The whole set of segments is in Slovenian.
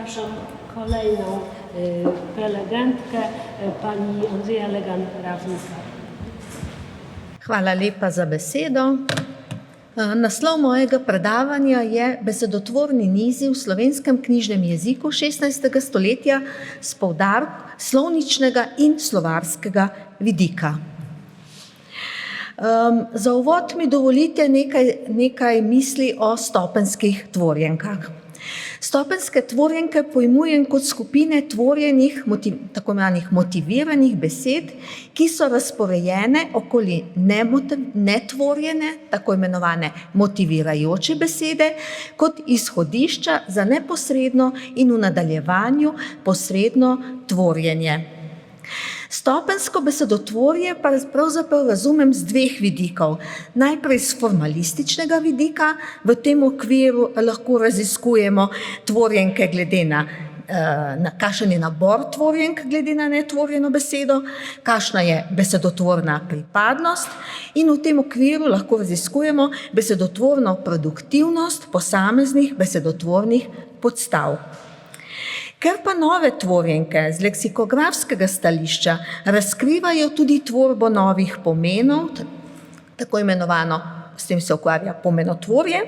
zapraszam kolejną prelegentkę, pani Andrzeja Legan-Ravnikar. Hvala lepa za besedo. Naslov mojega predavanja je Besedotvorni nizi v slovenskem knjižnem jeziku 16. stoletja s poudarkom slovničnega in slovarskega vidika. Za uvod mi dovolite nekaj misli o stopenjskih tvorjenkah. Stopenjske tvorjenke pojmujem kot skupine tvorjenih, tako imenovanih motiviranih besed, ki so razporejene okoli netvorjene, tako imenovane motivirajoče besede, kot izhodišča za neposredno in v nadaljevanju posredno tvorjenje. Stopenjsko besedotvorje pa pravzaprav razumem z dveh vidikov. Najprej z formalističnega vidika, v tem okviru lahko raziskujemo tvorjenke glede na kakšen je nabor tvorjenk glede na netvorjeno besedo, kakšna je besedotvorna pripadnost in v tem okviru lahko raziskujemo besedotvorno produktivnost posameznih besedotvornih podstav. Ker pa nove tvorjenke z leksikografskega stališča razkrivajo tudi tvorbo novih pomenov, tako imenovano, s tem se ukvarja pomenotvorje,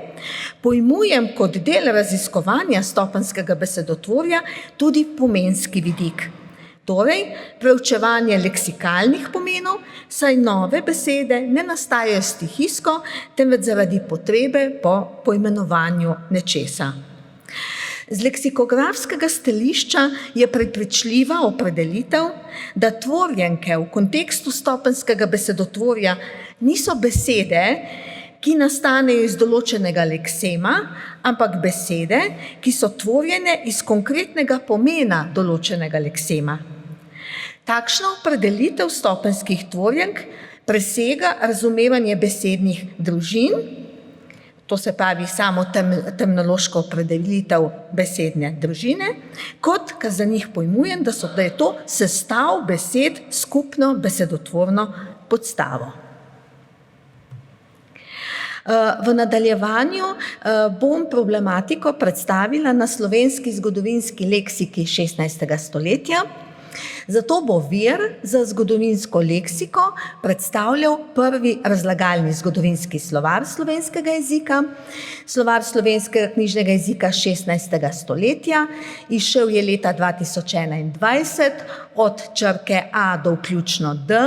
pojmujem kot del raziskovanja stopenjskega besedotvorja tudi pomenski vidik. Torej, preučevanje leksikalnih pomenov, saj nove besede ne nastajajo stihijsko, temveč zaradi potrebe po poimenovanju nečesa. Z leksikografskega stališča je prepričljiva opredelitev, da tvorjenke v kontekstu stopenjskega besedotvorja niso besede, ki nastanejo iz določenega leksema, ampak besede, ki so tvorjene iz konkretnega pomena določenega leksema. Takšna opredelitev stopenjskih tvorjenk presega razumevanje besednih družin, to se pravi samo terminološko opredelitev besedne družine, kot, kar za njih pojmujem, da je to sestav besed skupno besedotvorno podstavo. V nadaljevanju bom problematiko predstavila na slovenski zgodovinski leksiki 16. stoletja, zato bo vir za zgodovinsko leksiko predstavljal prvi razlagalni zgodovinski slovar slovenskega jezika, slovar slovenskega knjižnega jezika 16. stoletja, izšel je leta 2021 od črke A do vključno D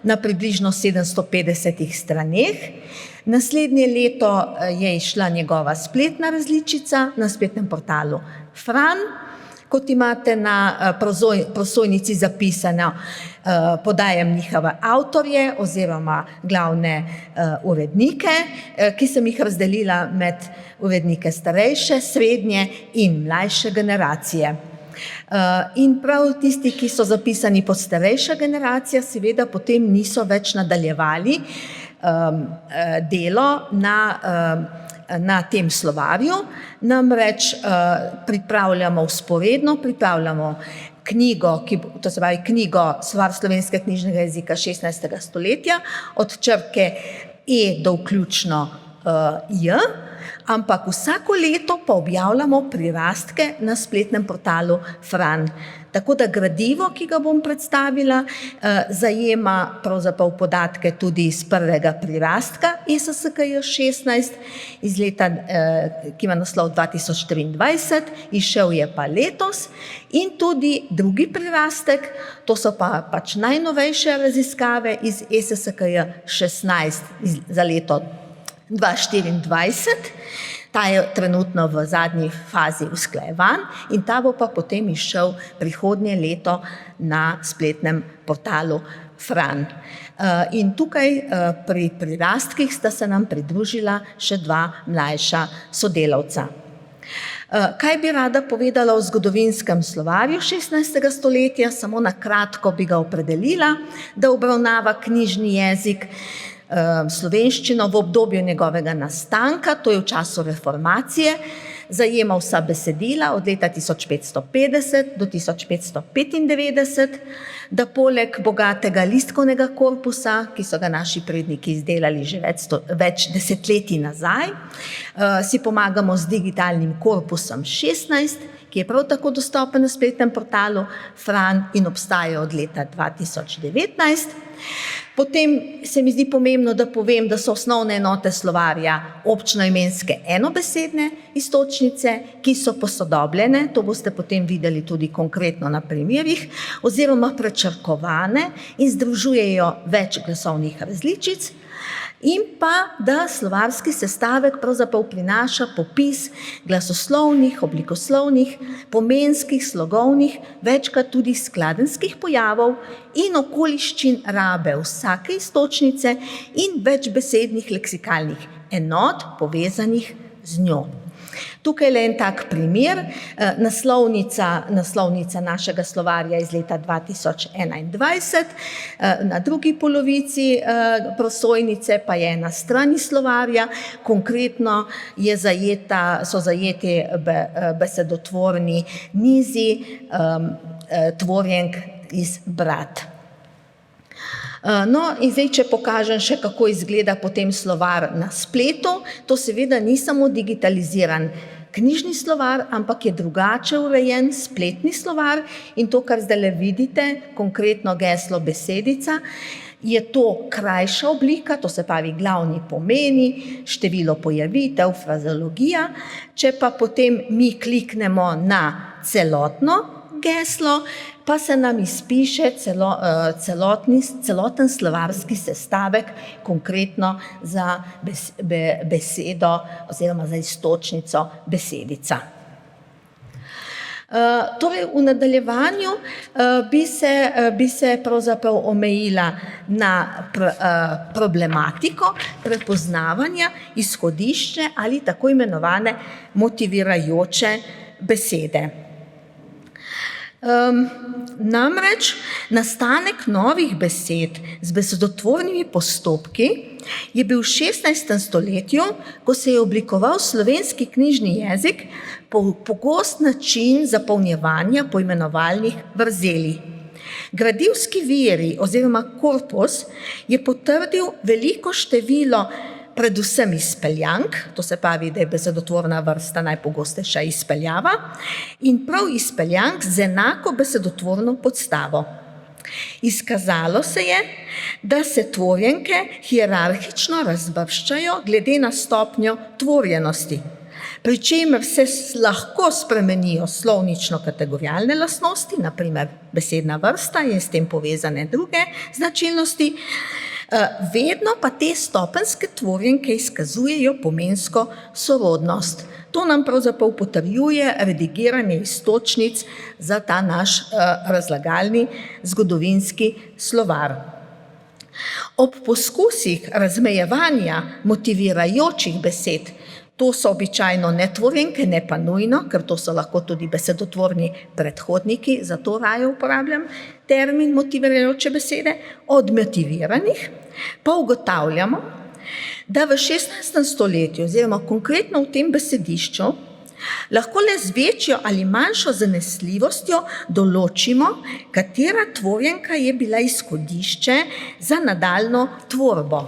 na približno 750 straneh. Naslednje leto je izšla njegova spletna različica na spletnem portalu Fran. Kot imate na prosojnici zapisano, podajam njihove avtorje oziroma glavne urednike, ki sem jih razdelila med urednike starejše, srednje in mlajše generacije. In prav tisti, ki so zapisani pod starejša generacija, seveda potem niso več nadaljevali delo na tem slovarju, namreč pripravljamo knjigo, to se pravi knjigo Slovar slovenskega knjižnega jezika 16. stoletja od črke E do vključno J, ampak vsako leto pa objavljamo prirastke na spletnem portalu Fran. Tako da gradivo, ki ga bom predstavila, zajema pravzaprav podatke tudi iz prvega prirastka ESSKJ 16 iz leta, ki ima naslov 2023, izšel je pa letos, in tudi drugi prirastek, to so pa pač najnovejše raziskave iz ESSKJ 16 za leto 2024. Ta je trenutno v zadnji fazi usklajevanj in ta bo pa potem izšel prihodnje leto na spletnem portalu Fran. In tukaj pri prirastkih sta se nam pridružila še dva mlajša sodelavca. Kaj bi rada povedala o zgodovinskem slovarju 16. stoletja? Samo na kratko bi ga opredelila, da obravnava knjižni jezik slovenščino v obdobju njegovega nastanka, to je v času reformacije, zajema vsa besedila od leta 1550 do 1595, da poleg bogatega listkovnega korpusa, ki so ga naši predniki izdelali že več desetletij nazaj, si pomagamo z digitalnim korpusom 16 ki je prav tako dostopen na spletnem portalu Fran in obstaja od leta 2019. Potem se mi zdi pomembno, da povem, da so osnovne enote slovarja občinoimenske enobesedne iztočnice, ki so posodobljene, to boste potem videli tudi konkretno na primerih, oziroma prečrkovane in združujejo več glasovnih različic, in pa, da slovarski sestavek pravzaprav prinaša popis glasoslovnih, oblikoslovnih, pomenskih, slogovnih, večkrat tudi skladenjskih pojavov in okoliščin rabe vsake iztočnice in večbesednih leksikalnih enot povezanih z njo. Tukaj je le en tak primer, naslovnica našega slovarja iz leta 2021, na drugi polovici prosojnice pa je na strani slovarja, konkretno so zajeti besedotvorni nizi tvorjenk iz Brad. No, in zdaj, če pokažem še, kako izgleda potem slovar na spletu, to seveda ni samo digitaliziran knjižni slovar, ampak je drugače urejen spletni slovar in to, kar zdajle vidite, konkretno geslo besedica, je to krajša oblika, to se pravi glavni pomeni, število pojavitev, frazeologija, če pa potem mi kliknemo na celotno geslo, pa se nam izpiše celoten slovarski sestavek, konkretno za besedo oziroma za iztočnico besedica. Torej, v nadaljevanju bi se pravzaprav omejila na problematiko prepoznavanja izhodišče ali tako imenovane motivirajoče besede. Namreč nastanek novih besed z besedotvornimi postopki je bil v 16. stoletju, ko se je oblikoval slovenski knjižni jezik, pogost način zapolnjevanja poimenovalnih vrzeli. Gradivski viri oziroma korpus je potrdil veliko število predvsem izpeljank, to se pravi, da je besedotvorna vrsta najpogostejša izpeljava, in prav izpeljank z enako besedotvorno podstavo. Izkazalo se je, da se tvorjenke hierarhično razvrščajo glede na stopnjo tvorjenosti, pri čemer se lahko spremenijo slovnično-kategorialne lastnosti, na primer besedna vrsta in s tem povezane druge značilnosti, vedno pa te stopenjske tvorjenke izkazujejo pomensko sorodnost. To nam pravzaprav potrjuje redigiranje iztočnic za ta naš razlagalni zgodovinski slovar. Ob poskusih razmejevanja motivirajočih besed, to so običajno ne tvorjenke, ne pa nujno, ker to so lahko tudi besedotvorni predhodniki, zato raje uporabljam termin motivirajoče besede, od motiviranih pa ugotavljamo, da v 16. stoletju, oziroma konkretno v tem besedišču, lahko le z večjo ali manjšo zanesljivostjo določimo, katera tvorjenka je bila izhodišče za nadaljnjo tvorbo.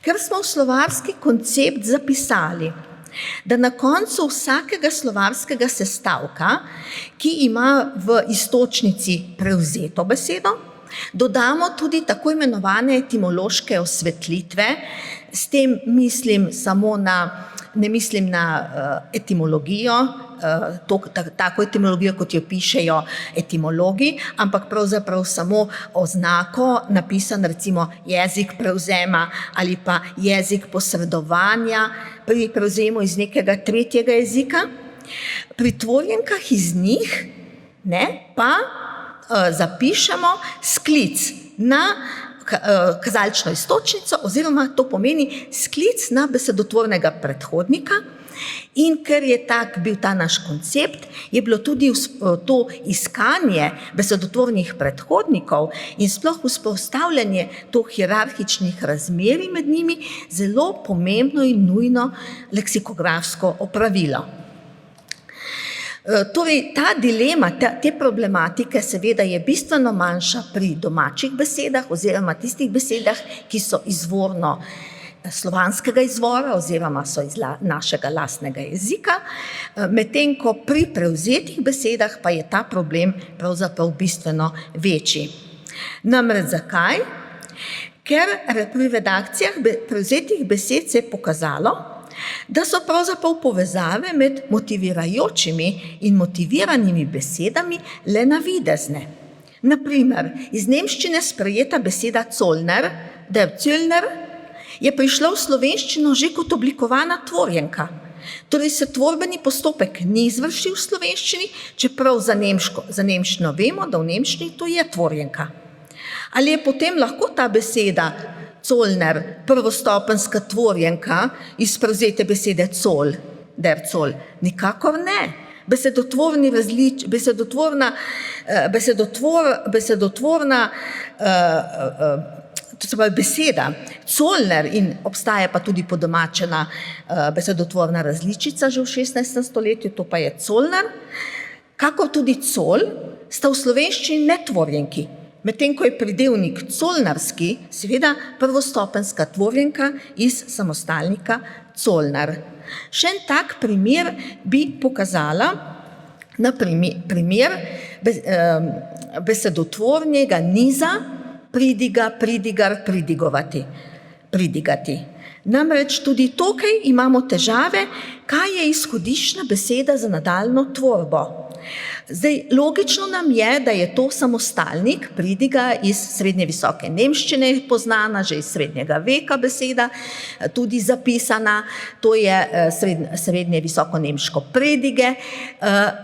Ker smo v slovarski koncept zapisali, da na koncu vsakega slovarskega sestavka, ki ima v iztočnici prevzeto besedo, dodamo tudi tako imenovane etimološke osvetlitve, s tem ne mislim na etimologijo, tako etimologijo, kot jo pišejo etimologi, ampak pravzaprav samo oznako, napisan recimo jezik prevzema ali pa jezik posredovanja pri prevzemu iz nekega tretjega jezika. Pri tvorjenkah iz njih pa zapišemo sklic na kazalčno iztočnico oziroma to pomeni sklic na besedotvornega predhodnika, in ker je tak bil ta naš koncept, je bilo tudi to iskanje besedotvornih predhodnikov in sploh vzpostavljanje to hierarhičnih razmerij med njimi zelo pomembno in nujno leksikografsko opravilo. Torej, ta dilema, te problematike seveda je bistveno manjša pri domačih besedah oziroma tistih besedah, ki so izvorno slovanskega izvora oziroma so iz našega lastnega jezika, medtem ko pri prevzetih besedah pa je ta problem pravzaprav bistveno večji. Namreč zakaj? Ker pri redakcijah prevzetih besed se je pokazalo, da so pravzaprav povezave med motivirajočimi in motiviranimi besedami le navidezne. Naprimer, iz nemščine sprejeta beseda Zollner, der Zöllner, je prišla v slovenščino že kot oblikovana tvorjenka. Torej se tvorbeni postopek ni izvršil v slovenščini, čeprav za nemščino vemo, da v nemščini to je tvorjenka. Ali je potem lahko ta beseda Zollner prvostopenska tvorjenka iz prevzete besede Zoll, der Zoll? Nikakor ne. Beseda Zollner in obstaja pa tudi podomačena besedotvorna različica že v 16. stoletju, to pa je Zollner, kakor tudi Zoll sta v slovenščini netvorjenki, medtem ko je pridevnik zollnarski seveda prvostopenska tvorjenka iz samostalnika Zollner. Še en tak primer bi pokazala na primer besedotvornega niza pridiga, pridigar, pridigati. Namreč tudi tukaj imamo težave, kaj je izhodiščna beseda za nadaljnjo tvorbo. Zdaj, logično nam je, da je to samostalnik, pridiga iz srednje visoke nemščine, poznana že iz srednjega veka beseda, tudi zapisana, to je srednje visoko nemško predige,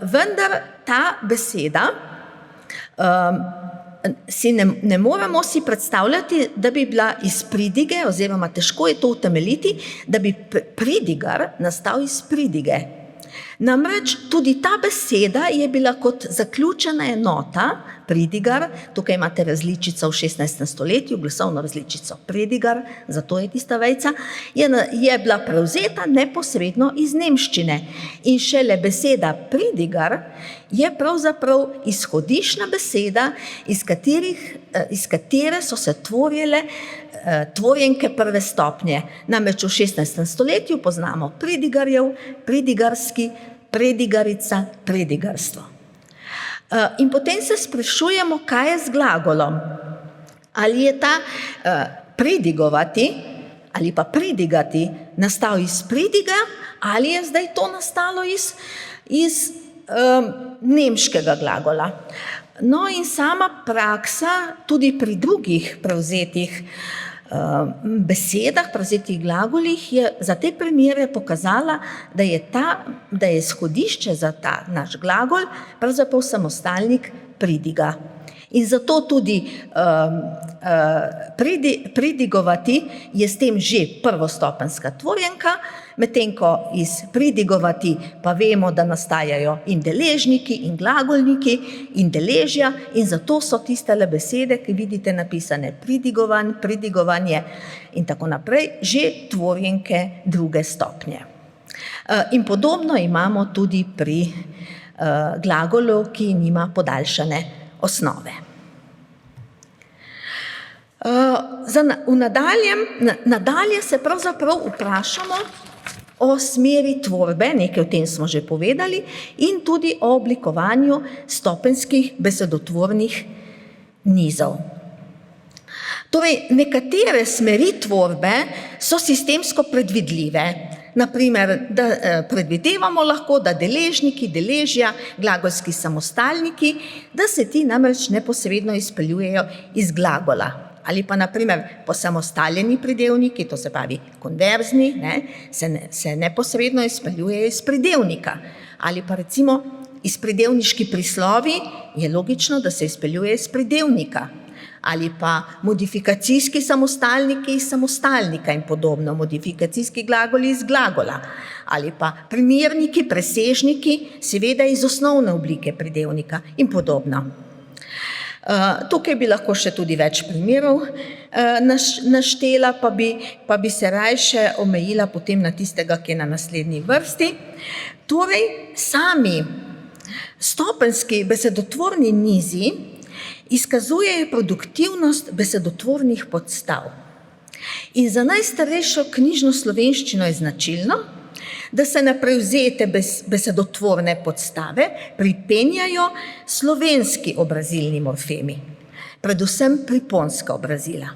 vendar ta beseda ne moremo si predstavljati, da bi bila iz pridige, oziroma težko je to utemeljiti, da bi pridigar nastal iz pridige. Namreč tudi ta beseda je bila kot zaključena enota, pridigar, tukaj imate različico v 16. stoletju, glasovno različico predigar, zato je tista vejca, je bila prevzeta neposredno iz nemščine. In šele beseda pridigar je pravzaprav izhodiščna beseda, iz katere so se tvorile tvorjenke prve stopnje. Namreč v 16. stoletju poznamo pridigarjev, pridigarski, predigarica, predigarstvo. In potem se sprašujemo, kaj je z glagolom. Ali je ta pridigovati ali pa pridigati nastal iz pridiga, ali je zdaj to nastalo iz nemškega glagola. No in sama praksa tudi pri drugih prevzetih besedah, prevzetih glagolih je za te primere pokazala, da je izhodišče za ta naš glagol pravzaprav samostalnik pridiga. In zato tudi pridigovati je s tem že prvostopenska tvorjenka, medtem ko iz pridigovati pa vemo, da nastajajo in deležniki, in glagolniki, in deležja, in zato so tistele besede, ki vidite napisane pridigovan, pridigovanje in tako naprej, že tvorjenke druge stopnje. In podobno imamo tudi pri glagolu, ki nima podaljšane osnove. Nadalje se pravzaprav vprašamo o smeri tvorbe, nekaj o tem smo že povedali, in tudi o oblikovanju stopenskih besedotvornih nizov. Torej, nekatere smeri tvorbe so sistemsko predvidljive. Naprimer, da predvidevamo lahko, da deležniki, deležja, glagolski samostalniki, da se ti namreč neposredno izpeljujejo iz glagola. Ali pa naprimer posamostaljeni pridevniki, to se pravi konverzni, se neposredno izpeljujejo iz pridevnika. Ali pa recimo iz pridevniški prislovi je logično, da se izpeljuje iz pridevnika. Ali pa modifikacijski samostalniki iz samostalnika in podobno, modifikacijski glagoli iz glagola. Ali pa primerniki, presežniki, seveda iz osnovne oblike pridevnika in podobno. Tukaj bi lahko še tudi več primerov naštela, pa bi se rajše omejila potem na tistega, ki je na naslednji vrsti. Torej, sami stopenski besedotvorni nizi izkazujejo produktivnost besedotvornih podstav. In za najstarejšo knjižno slovenščino je značilno, da se na prevzete besedotvorne podstave pripenjajo slovenski obrazilni morfemi, predvsem priponska obrazila.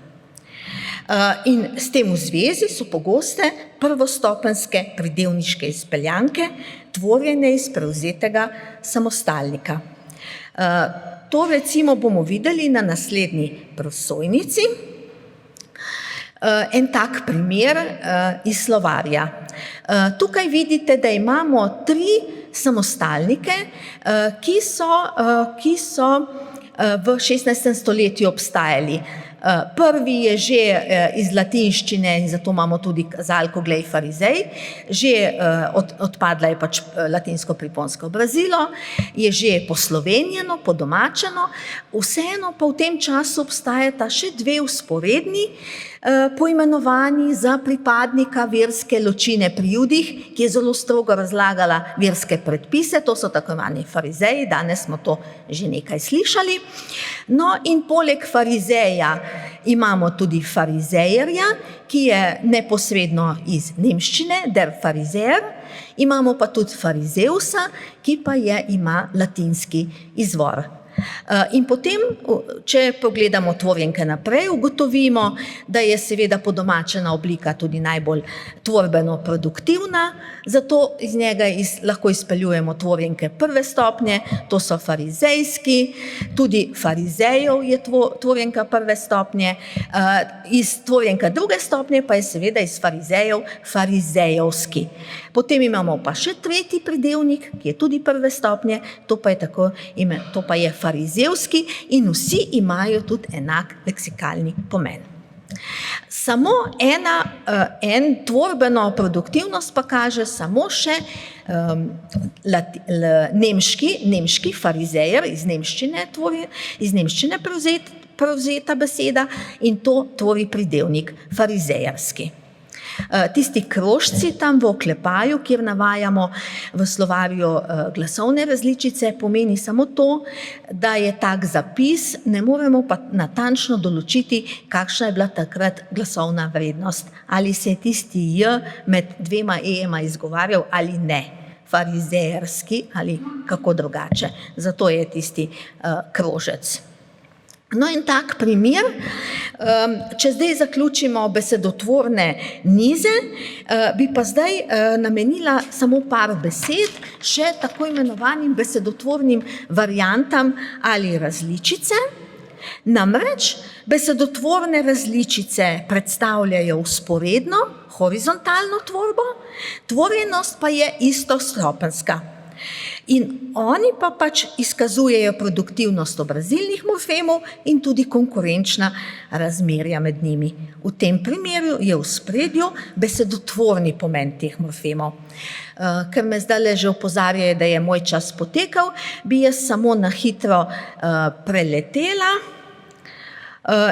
In s tem v zvezi so pogoste prvostopenjske pridevniške izpeljanke, tvorjene iz prevzetega samostalnika. To recimo bomo videli na naslednji prosojnici. En tak primer iz slovarja. Tukaj vidite, da imamo 3 samostalnike, ki so v 16. stoletju obstajali. Prvi je že iz latinščine in zato imamo tudi kazalko glej farizej, že odpadla je pač latinsko-priponsko obrazilo, je že poslovenjeno, podomačeno, vseeno pa v tem času obstajata še 2 vzporedni poimenovanji za pripadnika verske ločine pri Judih, ki je zelo strogo razlagala verske predpise, to so tako imenovani farizeji, danes smo to že nekaj slišali. No in poleg farizeja imamo tudi farizejerja, ki je neposredno iz nemščine, der Farizeer, imamo pa tudi farizeusa, ki pa ima latinski izvor. In potem, če pogledamo tvorjenke naprej, ugotovimo, da je seveda podomačena oblika tudi najbolj tvorbeno produktivna, zato iz njega lahko izpeljujemo tvorjenke prve stopnje, to so farizejski, tudi farizejev je tvorjenka prve stopnje, iz tvorjenka druge stopnje pa je seveda iz farizejev farizejevski. Potem imamo pa še 3. pridevnik, ki je tudi prve stopnje, to pa je farizejevski in vsi imajo tudi enak leksikalni pomen. Samo en tvorbeno produktivnost pa kaže samo še nemški farizejer, iz nemščine prevzeta beseda in to tvori pridevnik farizejerski. Tisti krožci tam v oklepaju, kjer navajamo v slovarju glasovne različice, pomeni samo to, da je tak zapis, ne moremo pa natančno določiti, kakšna je bila takrat glasovna vrednost, ali se je tisti J med 2 E-ema izgovarjal ali ne, farizejerski ali kako drugače, zato je tisti krožec. No in tak primer, če zdaj zaključimo besedotvorne nize, bi pa zdaj namenila samo par besed še tako imenovanim besedotvornim variantam ali različice. Namreč besedotvorne različice predstavljajo vzporedno, horizontalno tvorbo, tvorjenost pa je istostopenjska. In oni pa pač izkazujejo produktivnost obrazilnih morfemov in tudi konkurenčna razmerja med njimi. V tem primeru je v ospredju besedotvorni pomen teh morfemov. Ker me zdaj že opozarjajo, da je moj čas potekal, bi jaz samo na hitro preletela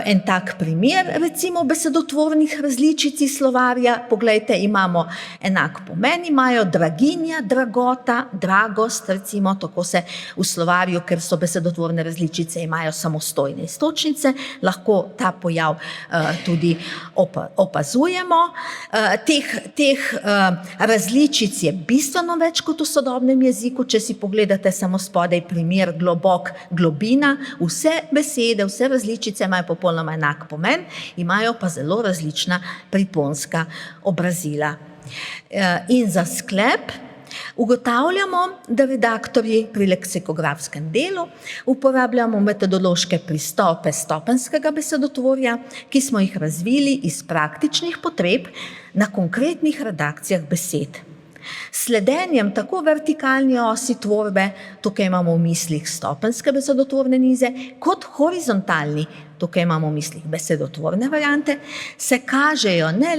en tak primer, recimo besedotvornih različic iz slovarja. Poglejte, imamo enak pomen, imajo draginja, dragota, dragost, recimo, tako se v slovarju, ker so besedotvorne različice, imajo samostojne iztočnice, lahko ta pojav tudi opazujemo. Teh različic je bistveno več kot v sodobnem jeziku, če si pogledate samo spodaj primer globok, globina, vse besede, vse različice imajo popolnoma enak pomen, imajo pa zelo različna priponska obrazila. In za sklep ugotavljamo, da redaktorji pri leksikografskem delu uporabljamo metodološke pristope stopenjskega besedotvorja, ki smo jih razvili iz praktičnih potreb na konkretnih redakcijah besed. Sledenjem tako vertikalni osi tvorbe, tukaj imamo v mislih stopenjske besedotvorne nize, kot horizontalni, tukaj imamo v mislih besedotvorne variante, se kažejo ne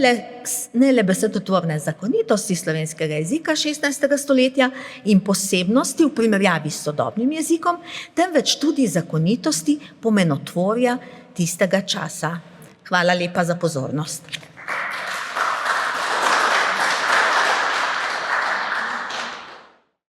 le besedotvorne zakonitosti slovenskega jezika 16. stoletja in posebnosti v primerjavi s sodobnim jezikom, temveč tudi zakonitosti pomenotvorja tistega časa. Hvala lepa za pozornost.